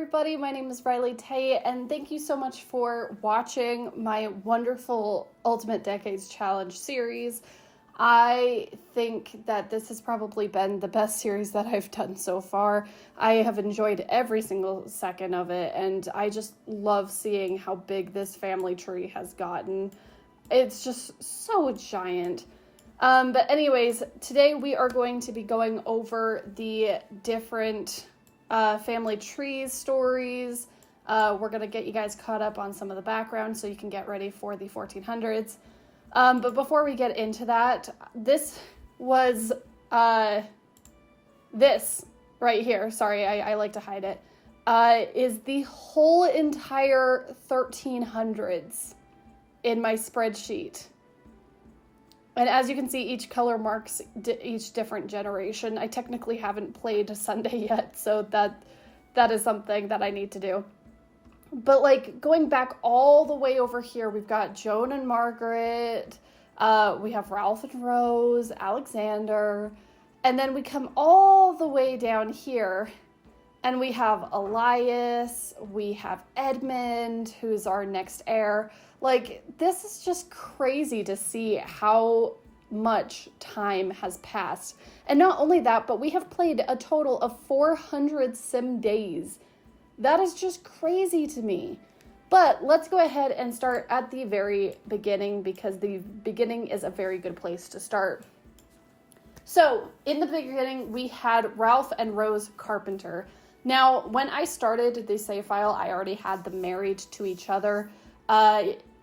everybody. My name is Riley Tay, and thank you so much for watching my wonderful Ultimate Decades Challenge series. I think that this has probably been the best series that I've done so far. I have enjoyed every single second of it, and I just love seeing how big this family tree has gotten. It's just so giant. But anyways, today we are going to be going over the different family trees stories. We're going to get you guys caught up on some of the background so you can get ready for the 1400s. But before we get into that, this was this right here. Sorry, I like to hide it. Is the whole entire 1300s in my spreadsheet. And as you can see, each color marks each different generation. I technically haven't played Sunday yet, so that is something that I need to do. But like going back all the way over here, we've got Joan and Margaret, we have Ralph and Rose, Alexander, and then we come all the way down here and we have Elias, we have Edmund, who's our next heir. Like, this is just crazy to see how much time has passed. And not only that, but we have played a total of 400 sim days. That is just crazy to me. But let's go ahead and start at the very beginning, because the beginning is a very good place to start. So, in the beginning, we had Ralph and Rose Carpenter. Now, when I started the save file, I already had them married to each other.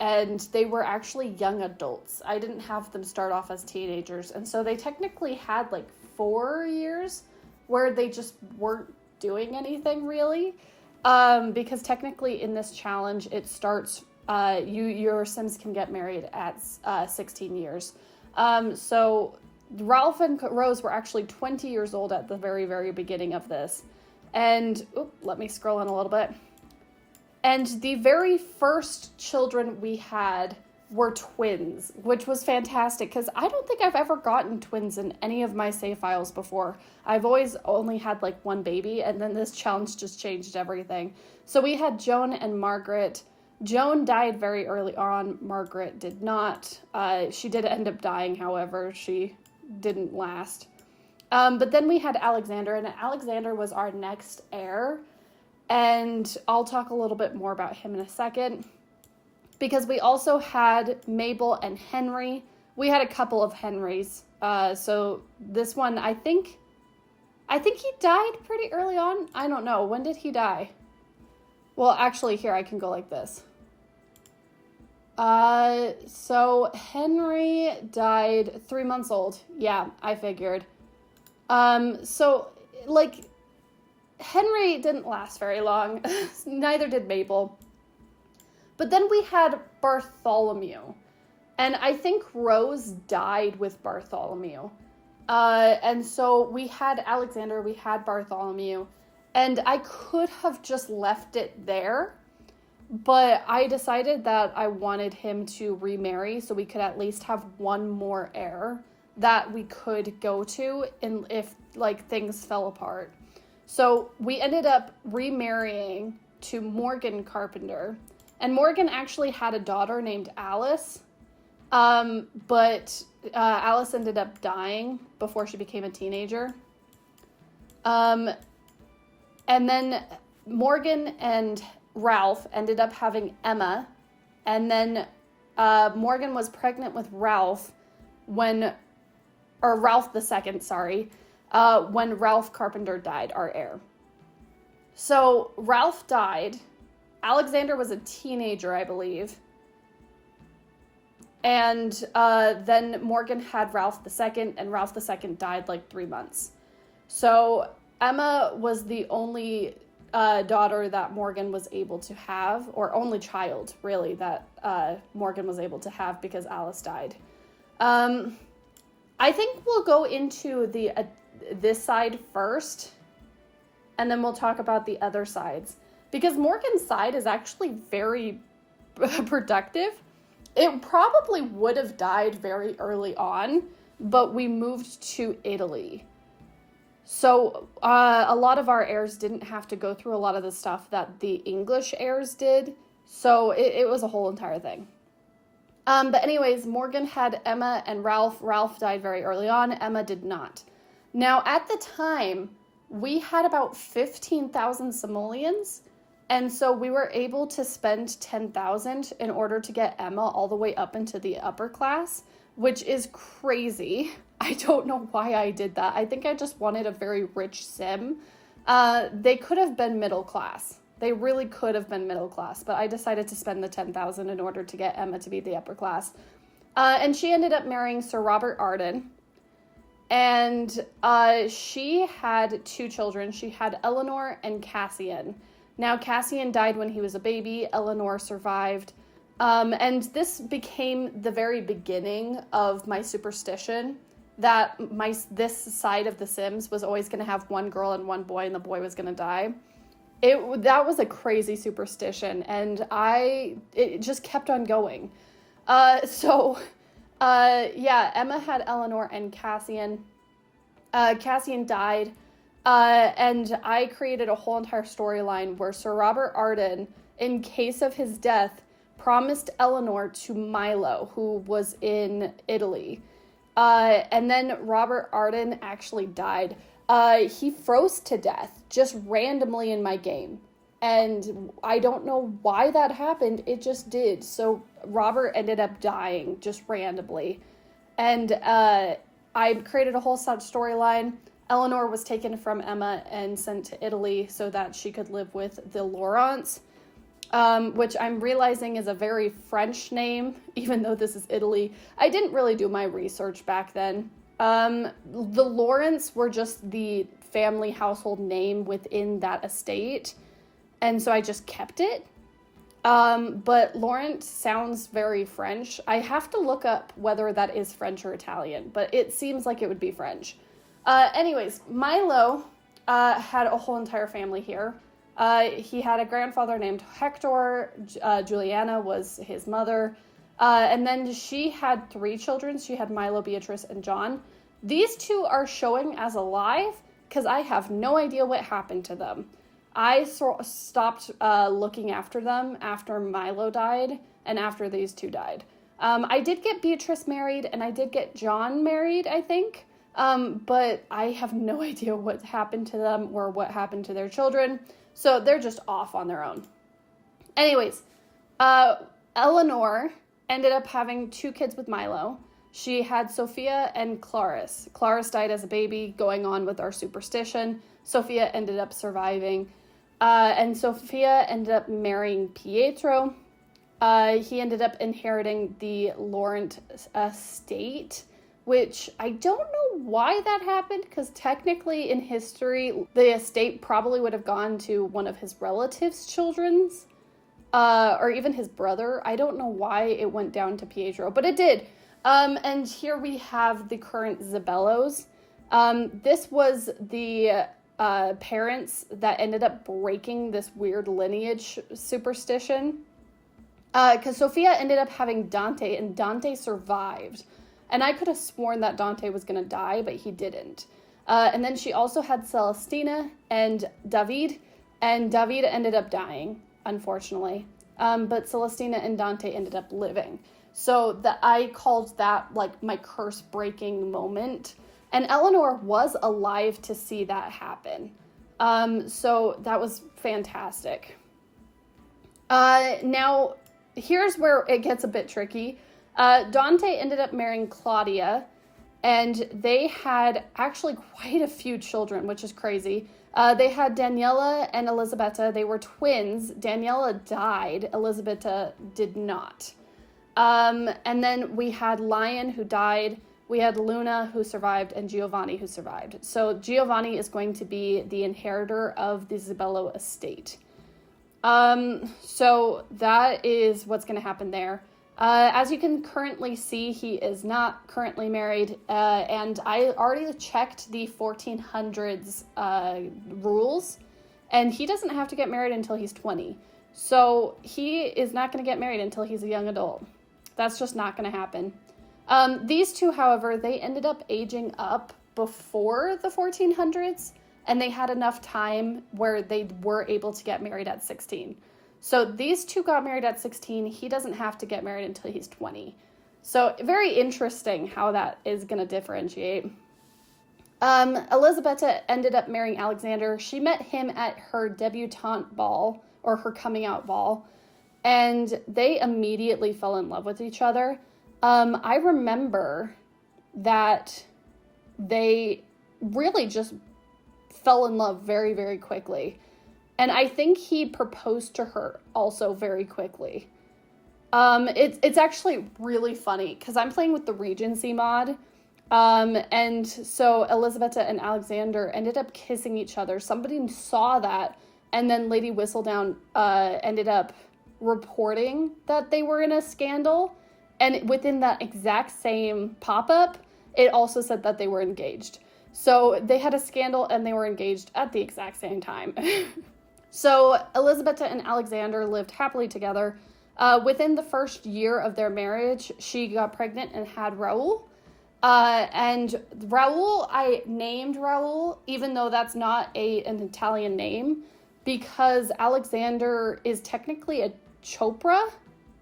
And they were actually young adults. I didn't have them start off as teenagers. And so they technically had like 4 years where they just weren't doing anything really. Because technically in this challenge, it starts, your Sims can get married at 16 years. So Ralph and Rose were actually 20 years old at the very, very beginning of this. And, let me scroll in a little bit. And the very first children we had were twins, which was fantastic because I don't think I've ever gotten twins in any of my save files before. I've always only had like one baby, and then this challenge just changed everything. So we had Joan and Margaret. Joan died very early on. Margaret did not. She did end up dying, however. She didn't last. But then we had Alexander, and Alexander was our next heir. And I'll talk a little bit more about him in a second, because we also had Mabel and Henry. We had a couple of Henrys. So this one, I think he died pretty early on. I don't know. When did he die? Well, actually, here, I can go like this. So Henry died 3 months old. Yeah, I figured. So, like, Henry didn't last very long. Neither did Mabel. But then we had Bartholomew. And I think Rose died with Bartholomew. And so we had Alexander, we had Bartholomew. And I could have just left it there. But I decided that I wanted him to remarry so we could at least have one more heir that we could go to if like things fell apart. So we ended up remarrying to Morgan Carpenter. And Morgan actually had a daughter named Alice. But Alice ended up dying before she became a teenager. And then Morgan and Ralph ended up having Emma. And then Morgan was pregnant with Ralph Ralph II, sorry. When Ralph Carpenter died, our heir. So Ralph died. Alexander was a teenager, I believe. And then Morgan had Ralph II, and Ralph II died like 3 months. So Emma was the only daughter that Morgan was able to have, or only child, really, that Morgan was able to have because Alice died. I think we'll go into this side first, and then we'll talk about the other sides, because Morgan's side is actually very productive. It probably would have died very early on, but we moved to Italy. So a lot of our heirs didn't have to go through a lot of the stuff that the English heirs did. So it was a whole entire thing. But anyways, Morgan had Emma and Ralph. Ralph died very early on. Emma did not. Now, at the time, we had about 15,000 simoleons. And so we were able to spend 10,000 in order to get Emma all the way up into the upper class, which is crazy. I don't know why I did that. I think I just wanted a very rich sim. They could have been middle class. They really could have been middle class, but I decided to spend the 10,000 in order to get Emma to be the upper class. And she ended up marrying Sir Robert Arden. And she had 2 children. She had Eleanor and Cassian. Now, Cassian died when he was a baby. Eleanor survived. And this became the very beginning of my superstition that this side of The Sims was always going to have one girl and one boy, and the boy was going to die. That was a crazy superstition, and it just kept on going. Emma had Eleanor and Cassian. Cassian died, and I created a whole entire storyline where Sir Robert Arden, in case of his death, promised Eleanor to Milo, who was in Italy. And then Robert Arden actually died. He froze to death just randomly in my game. And I don't know why that happened. It just did. So Robert ended up dying just randomly. And I created a whole such storyline. Eleanor was taken from Emma and sent to Italy so that she could live with the Laurents, which I'm realizing is a very French name, even though this is Italy. I didn't really do my research back then. The Laurents were just the family household name within that estate, and so I just kept it. But Laurent sounds very French. I have to look up whether that is French or Italian, but it seems like it would be French. Anyways, Milo had a whole entire family here. He had a grandfather named Hector. Juliana was his mother. And then she had 3 children. She had Milo, Beatrice, and John. These 2 are showing as alive because I have no idea what happened to them. I stopped looking after them after Milo died and after these 2 died. I did get Beatrice married and I did get John married, I think. But I have no idea what happened to them or what happened to their children. So they're just off on their own. Anyways, Eleanor ended up having 2 kids with Milo. She had Sophia and Clarice. Clarice died as a baby, going on with our superstition. Sophia ended up surviving. And Sophia ended up marrying Pietro. He ended up inheriting the Laurent estate, which I don't know why that happened, because technically in history, the estate probably would have gone to one of his relatives' children's, or even his brother. I don't know why it went down to Pietro, but it did. And here we have the current Zibellos. This was the parents that ended up breaking this weird lineage superstition. Because Sophia ended up having Dante, and Dante survived. And I could have sworn that Dante was going to die, but he didn't. And then she also had Celestina and David ended up dying, unfortunately. But Celestina and Dante ended up living. So I called that like my curse-breaking moment. And Eleanor was alive to see that happen. So that was fantastic. Now, here's where it gets a bit tricky. Dante ended up marrying Claudia, and they had actually quite a few children, which is crazy. They had Daniela and Elisabetta. They were twins. Daniela died. Elisabetta did not. And then we had Lion, who died. We had Luna, who survived, and Giovanni, who survived. So Giovanni is going to be the inheritor of the Zibello estate. So that is what's going to happen there. As you can currently see, he is not currently married, and I already checked the 1400s rules, and he doesn't have to get married until he's 20. So he is not going to get married until he's a young adult. That's just not going to happen. These 2, however, they ended up aging up before the 1400s, and they had enough time where they were able to get married at 16. So these two got married at 16. He doesn't have to get married until he's 20. So very interesting how that is going to differentiate. Elisabetta ended up marrying Alexander. She met him at her debutante ball, or her coming out ball, and they immediately fell in love with each other. I remember that they really just fell in love very, very quickly. And I think he proposed to her also very quickly. It's actually really funny because I'm playing with the Regency mod. And so Elisabetta and Alexander ended up kissing each other. Somebody saw that, and then Lady Whistledown ended up reporting that they were in a scandal. And within that exact same pop-up, it also said that they were engaged. So they had a scandal and they were engaged at the exact same time. So Elisabetta and Alexander lived happily together. Within the first year of their marriage, she got pregnant and had Raoul. And Raoul, I named Raoul, even though that's not an Italian name, because Alexander is technically a Chopra.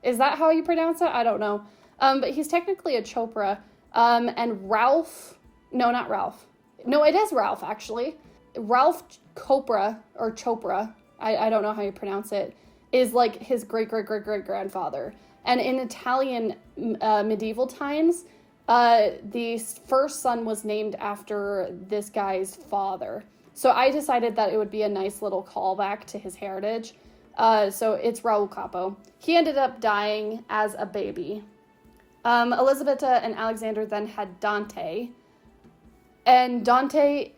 Is that how you pronounce it? I don't know. But he's technically a Chopra. And Ralph, no, not Ralph. No, it is Ralph, actually. Ralph Chopra, or Chopra, I don't know how you pronounce it, is like his great-great-great-great-grandfather. And in Italian medieval times, the first son was named after this guy's father. So I decided that it would be a nice little callback to his heritage. So it's Raoul Capo. He ended up dying as a baby. Elisabetta and Alexander then had Dante. And Dante,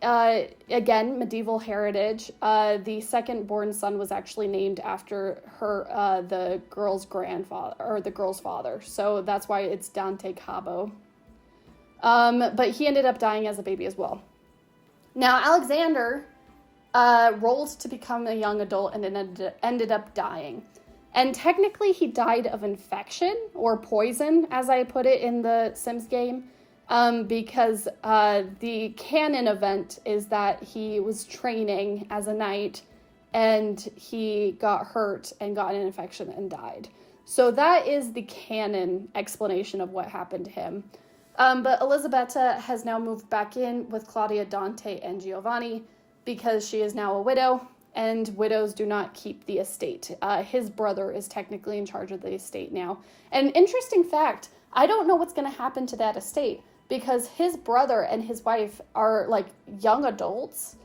again, medieval heritage. The second born son was actually named after her, the girl's grandfather, or the girl's father. So that's why it's Dante Cabo. But he ended up dying as a baby as well. Now, Alexander rolled to become a young adult and then ended up dying. And technically, he died of infection or poison, as I put it in the Sims game. Because the canon event is that he was training as a knight and he got hurt and got an infection and died. So that is the canon explanation of what happened to him. But Elisabetta has now moved back in with Claudia, Dante, and Giovanni because she is now a widow, and widows do not keep the estate. His brother is technically in charge of the estate now. And interesting fact, I don't know what's going to happen to that estate, because his brother and his wife are like young adults,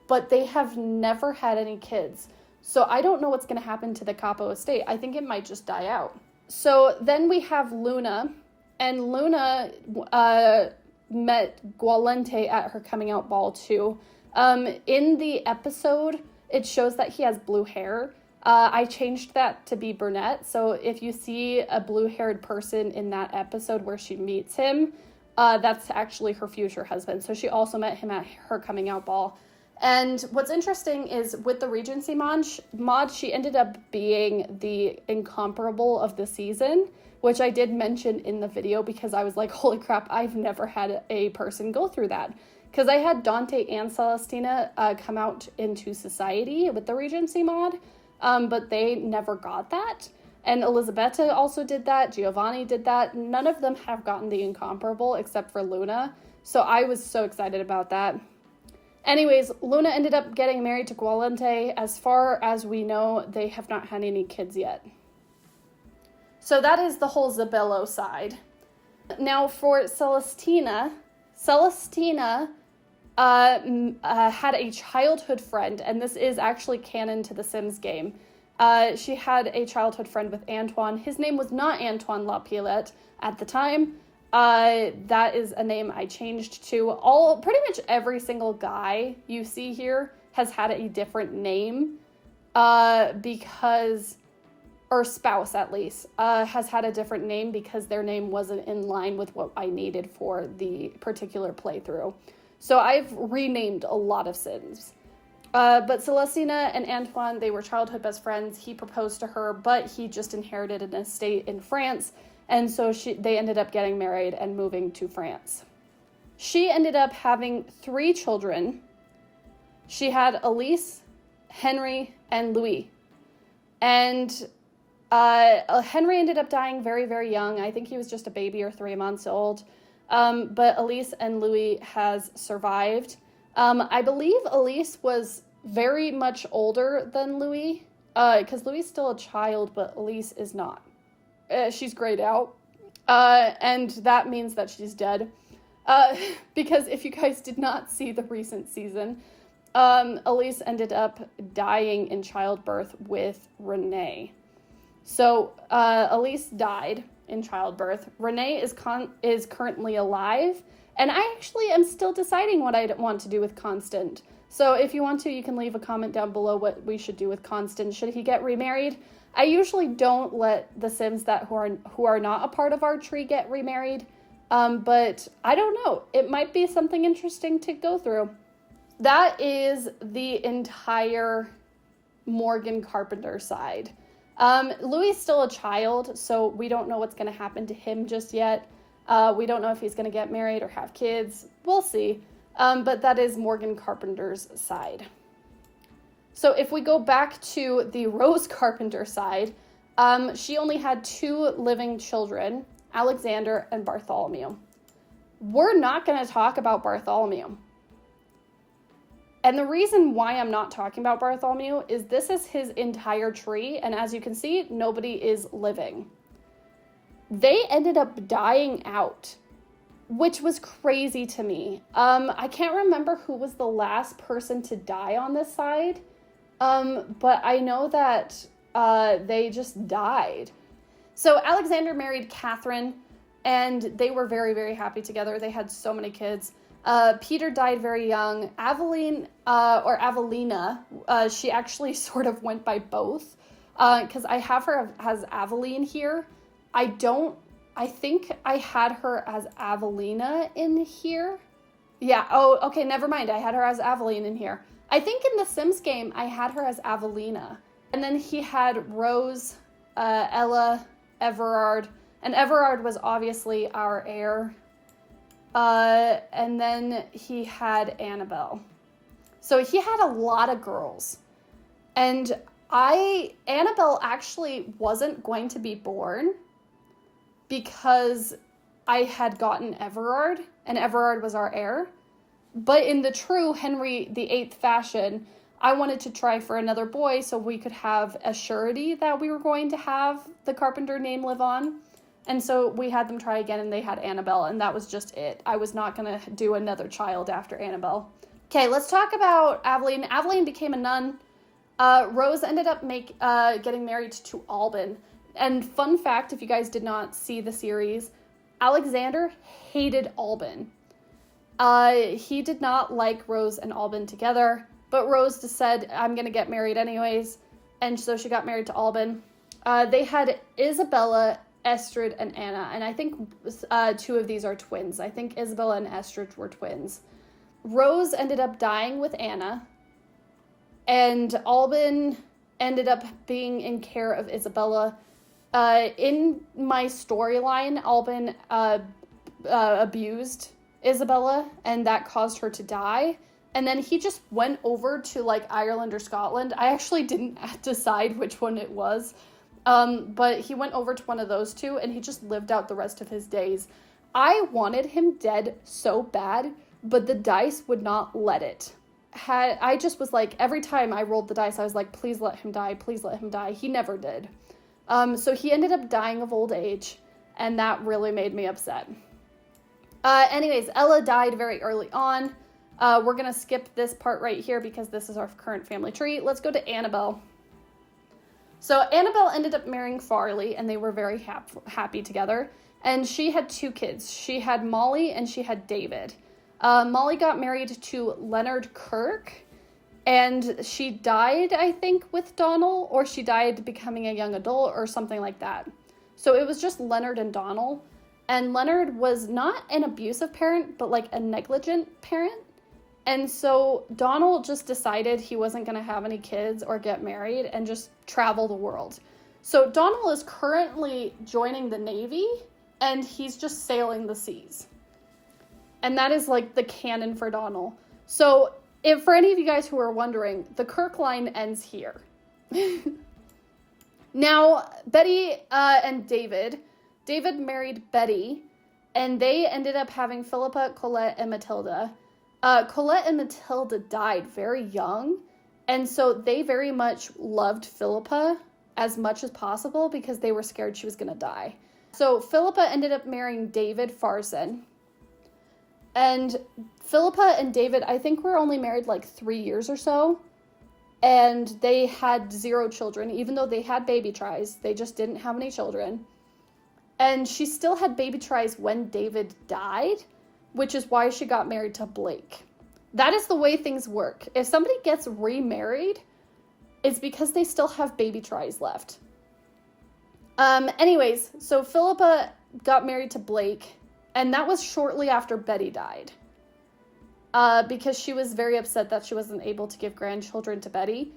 but they have never had any kids. So I don't know what's going to happen to the Capo estate. I think it might just die out. So then we have Luna, and Luna met Gualente at her coming out ball too. In the episode, it shows that he has blue hair. I changed that to be brunette. So if you see a blue-haired person in that episode where she meets him, that's actually her future husband. So she also met him at her coming out ball. And what's interesting is with the Regency mod, she ended up being the incomparable of the season, which I did mention in the video because I was like, holy crap, I've never had a person go through that. Because I had Dante and Celestina come out into society with the Regency mod, but they never got that. And Elisabetta also did that. Giovanni did that. None of them have gotten the incomparable except for Luna. So I was so excited about that. Anyways, Luna ended up getting married to Gualente. As far as we know, they have not had any kids yet. So that is the whole Zabello side. Now for Celestina had a childhood friend, and this is actually canon to the Sims game. She had a childhood friend with Antoine. His name was not Antoine Lapillette at the time. That is a name I changed to. Pretty much every single guy you see here has had a different name, or spouse at least, has had a different name because their name wasn't in line with what I needed for the particular playthrough. So I've renamed a lot of Sims. But Celestina and Antoine, they were childhood best friends. He proposed to her, but he just inherited an estate in France, and so they ended up getting married and moving to France. she ended up having 3 children. She had Elise, Henry, and Louis. And Henry ended up dying very, very young. I think he was just a baby or 3 months old. But Elise and Louis has survived. I believe Elise was very much older than Louis, because Louis is still a child, but Elise is not. She's grayed out, and that means that she's dead. Because if you guys did not see the recent season, Elise ended up dying in childbirth with Renee. So Elise died in childbirth. Renee is currently alive, and I actually am still deciding what I want to do with Constant. So if you want to, you can leave a comment down below what we should do with Constant. Should he get remarried? I usually don't let the Sims who are not a part of our tree get remarried, but I don't know. It might be something interesting to go through. That is the entire Morgan Carpenter side. Louis is still a child, so we don't know what's going to happen to him just yet. We don't know if he's going to get married or have kids. We'll see. But that is Morgan Carpenter's side. So if we go back to the Rose Carpenter side, she only had 2 living children, Alexander and Bartholomew. We're not going to talk about Bartholomew. And the reason why I'm not talking about Bartholomew is this is his entire tree, and as you can see, nobody is living. They ended up dying out, which was crazy to me. I can't remember who was the last person to die on this side, but I know that they just died. So Alexander married Catherine, and they were very, very happy together. They had so many kids. Peter died very young. Aveline, or Avelina, she actually sort of went by both, because I have her as Aveline here. I think I had her as Avelina in here. Yeah, oh, okay, never mind. I had her as Aveline in here. I think in the Sims game, I had her as Avelina. And then he had Rose, Ella, Everard, and Everard was obviously our heir. And then he had Annabelle. So he had a lot of girls. And Annabelle actually wasn't going to be born because I had gotten Everard, and Everard was our heir. But in the true Henry VIII fashion, I wanted to try for another boy so we could have a surety that we were going to have the Carpenter name live on. And so we had them try again, and they had Annabelle, and that was just it. I was not going to do another child after Annabelle. Okay, let's talk about Aveline. Aveline became a nun. Rose ended up getting married to Alban. And fun fact, if you guys did not see the series, Alexander hated Alban. He did not like Rose and Alban together, but Rose just said, I'm going to get married anyways. And so she got married to Alban. They had Isabella, Estrid, and Anna, and I think 2 of these are twins. I think Isabella and Estrid were twins. Rose ended up dying with Anna, and Alban ended up being in care of Isabella. In my storyline, Alban abused Isabella, and that caused her to die. And then he just went over to like Ireland or Scotland. I actually didn't decide which one it was. But he went over to one of those 2, and he just lived out the rest of his days. I wanted him dead so bad, but the dice would not let it. I just was like, every time I rolled the dice, I was like, please let him die, please let him die. He never did. So he ended up dying of old age, and that really made me upset. Anyways, Ella died very early on. We're going to skip this part right here because this is our current family tree. Let's go to Annabelle. So Annabelle ended up marrying Farley, and they were very happy together. And she had 2 kids. She had Molly and she had David. Molly got married to Leonard Kirk, and she died, I think, with Donal, or she died becoming a young adult or something like that. So it was just Leonard and Donal. And Leonard was not an abusive parent, but like a negligent parent. And so Donald just decided he wasn't going to have any kids or get married and just travel the world. So Donald is currently joining the Navy, and he's just sailing the seas. And that is like the canon for Donnell. So if for any of you guys who are wondering, the Kirk line ends here. Now, Betty and David married Betty, and they ended up having Philippa, Colette, and Matilda. Colette and Matilda died very young, and so they very much loved Philippa as much as possible because they were scared she was going to die. So Philippa ended up marrying David Farson. And Philippa and David, I think, were only married like 3 years or so. And they had 0 children, even though they had baby tries. They just didn't have any children. And she still had baby tries when David died, which is why she got married to Blake. That is the way things work. If somebody gets remarried, it's because they still have baby tries left. Anyways, so Philippa got married to Blake, and that was shortly after Betty died. Because she was very upset that she wasn't able to give grandchildren to Betty.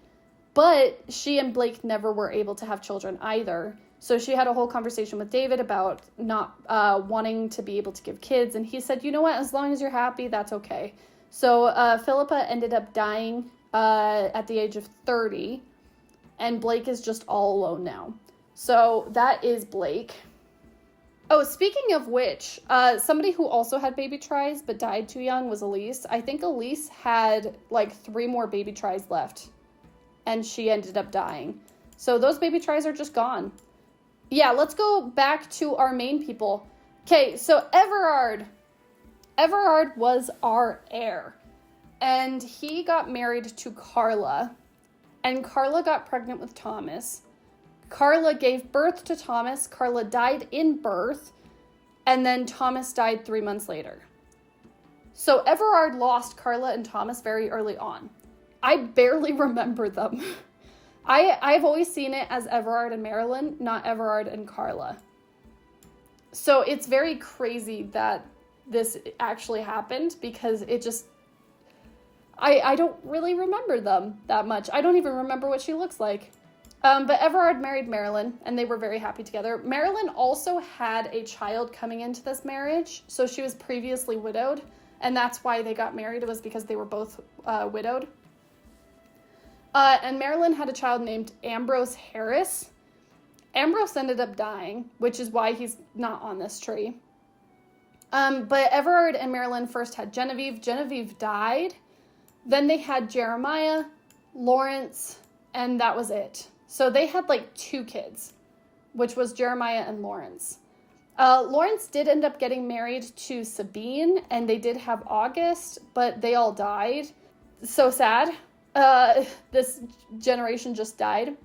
But she and Blake never were able to have children either. So she had a whole conversation with David about not wanting to be able to give kids. And he said, you know what, as long as you're happy, that's okay. So Philippa ended up dying at the age of 30. And Blake is just all alone now. So that is Blake. Oh, speaking of which, somebody who also had baby tries but died too young was Elise. I think Elise had like 3 more baby tries left, and she ended up dying. So those baby tries are just gone. Yeah, let's go back to our main people. Okay, so Everard. Everard was our heir, and he got married to Carla, and Carla got pregnant with Thomas. Carla gave birth to Thomas. Carla died in birth. And then Thomas died 3 months later. So Everard lost Carla and Thomas very early on. I barely remember them. I've always seen it as Everard and Marilyn, not Everard and Carla. So it's very crazy that this actually happened because it just... I don't really remember them that much. I don't even remember what she looks like. But Everard married Marilyn, and they were very happy together. Marilyn also had a child coming into this marriage, so she was previously widowed, and that's why they got married. It was because they were both widowed. And Marilyn had a child named Ambrose Harris. Ambrose ended up dying, which is why he's not on this tree. But Everard and Marilyn first had Genevieve. Genevieve died. Then they had Jeremiah, Lawrence, and that was it. So they had like 2 kids, which was Jeremiah and Lawrence. Lawrence did end up getting married to Sabine, and they did have August, but they all died. So sad. This generation just died.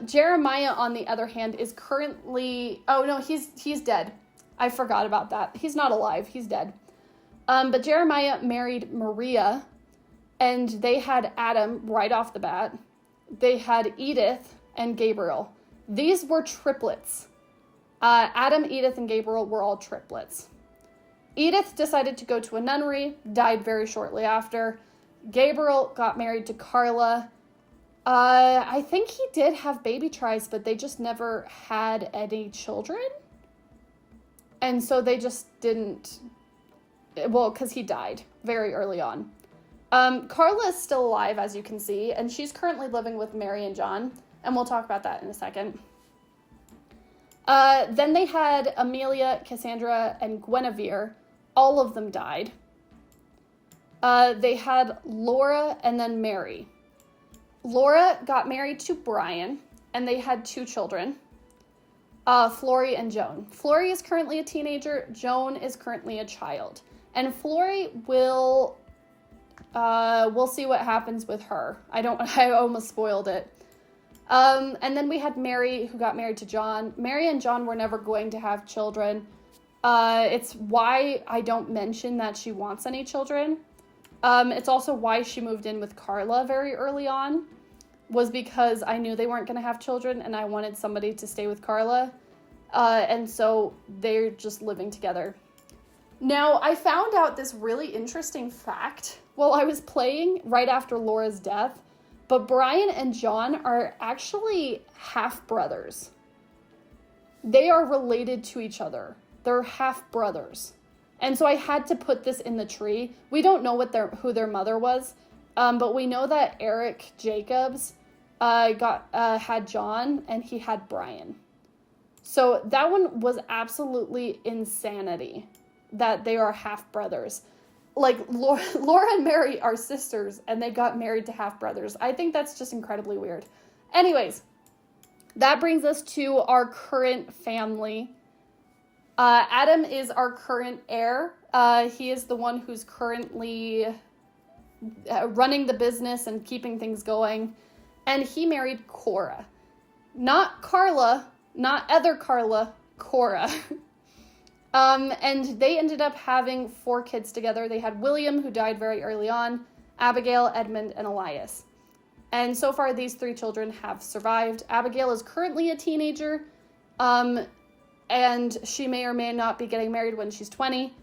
Jeremiah, on the other hand, is currently... Oh, no, he's dead. I forgot about that. He's not alive. He's dead. But Jeremiah married Maria, and they had Adam right off the bat. They had Edith and Gabriel. These were triplets. Adam, Edith, and Gabriel were all triplets. Edith decided to go to a nunnery, died very shortly after. Gabriel got married to Carla. I think he did have baby tries, but they just never had any children. And so they just didn't, well, because he died very early on. Carla is still alive, as you can see, and she's currently living with Mary and John, and we'll talk about that in a second. Then they had Amelia, Cassandra, and Guinevere. All of them died. They had Laura and then Mary. Laura got married to Brian, and they had 2 children, Flory and Joan. Flory is currently a teenager. Joan is currently a child. And Flory will... we'll see what happens with her. I almost spoiled it. And then we had Mary, who got married to John. Mary and John were never going to have children. It's why I don't mention that she wants any children. It's also why she moved in with Carla very early on, was because I knew they weren't going to have children, and I wanted somebody to stay with Carla. And so they're just living together. Now, I found out this really interesting fact while I was playing right after Laura's death, but Brian and John are actually half-brothers. They are related to each other. They're half-brothers. And so I had to put this in the tree. We don't know who their mother was, but we know that Eric Jacobs had John and he had Brian. So that one was absolutely insanity that they are half brothers. Like Laura and Mary are sisters and they got married to half brothers. I think that's just incredibly weird. Anyways, that brings us to our current family. Adam is our current heir. He is the one who's currently running the business and keeping things going. And he married Cora. Not Carla, not other Carla, Cora. And they ended up having 4 kids together. They had William, who died very early on, Abigail, Edmund, and Elias. And so far, these 3 children have survived. Abigail is currently a teenager, and she may or may not be getting married when she's 20.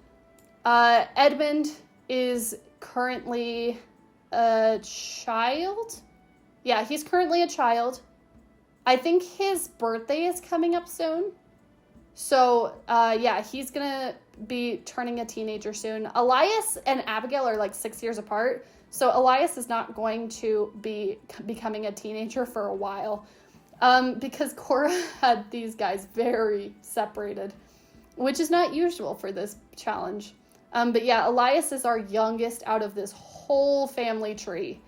Edmund is currently a child. Yeah, he's currently a child. I think his birthday is coming up soon. So, yeah, he's gonna be turning a teenager soon. Elias and Abigail are like 6 years apart. So Elias is not going to be becoming a teenager for a while. Because Cora had these guys very separated, which is not usual for this challenge. But yeah, Elias is our youngest out of this whole family tree.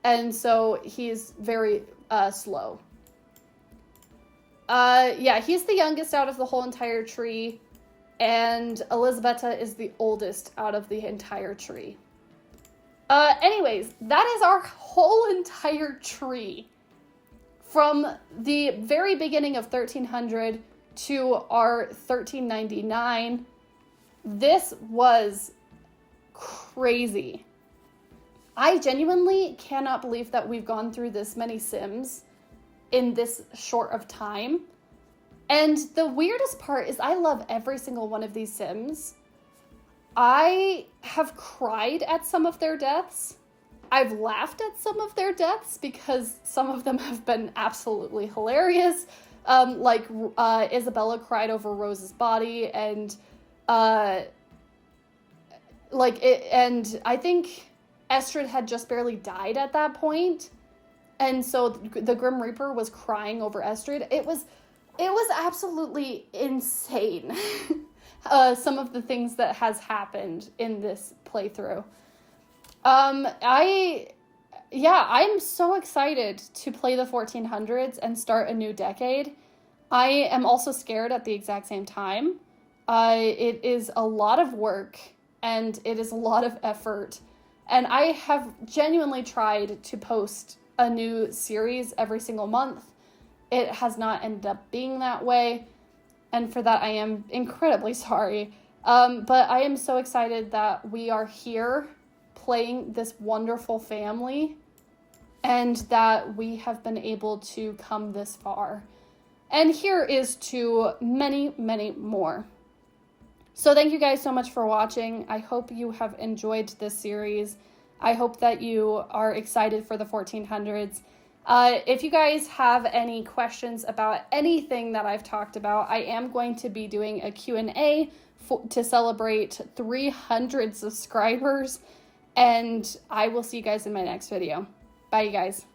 And so he's very slow. Yeah, he's the youngest out of the whole entire tree. And Elisabetta is the oldest out of the entire tree. Anyways, that is our whole entire tree. From the very beginning of 1300 to our 1399, this was crazy. I genuinely cannot believe that we've gone through this many Sims in this short of time. And the weirdest part is I love every single one of these Sims. I have cried at some of their deaths. I've laughed at some of their deaths because some of them have been absolutely hilarious. Like Isabella cried over Rose's body, and and I think Estrid had just barely died at that point, and so the Grim Reaper was crying over Estrid. It was absolutely insane. Some of the things that has happened in this playthrough. I'm so excited to play the 1400s and start a new decade. I am also scared at the exact same time. It is a lot of work and it is a lot of effort. And I have genuinely tried to post a new series every single month. It has not ended up being that way. And for that, I am incredibly sorry. But I am so excited that we are here playing this wonderful family and that we have been able to come this far. And here is to many, many more. So thank you guys so much for watching. I hope you have enjoyed this series. I hope that you are excited for the 1400s. If you guys have any questions about anything that I've talked about, I am going to be doing a Q&A to celebrate 300 subscribers, and I will see you guys in my next video. Bye, you guys.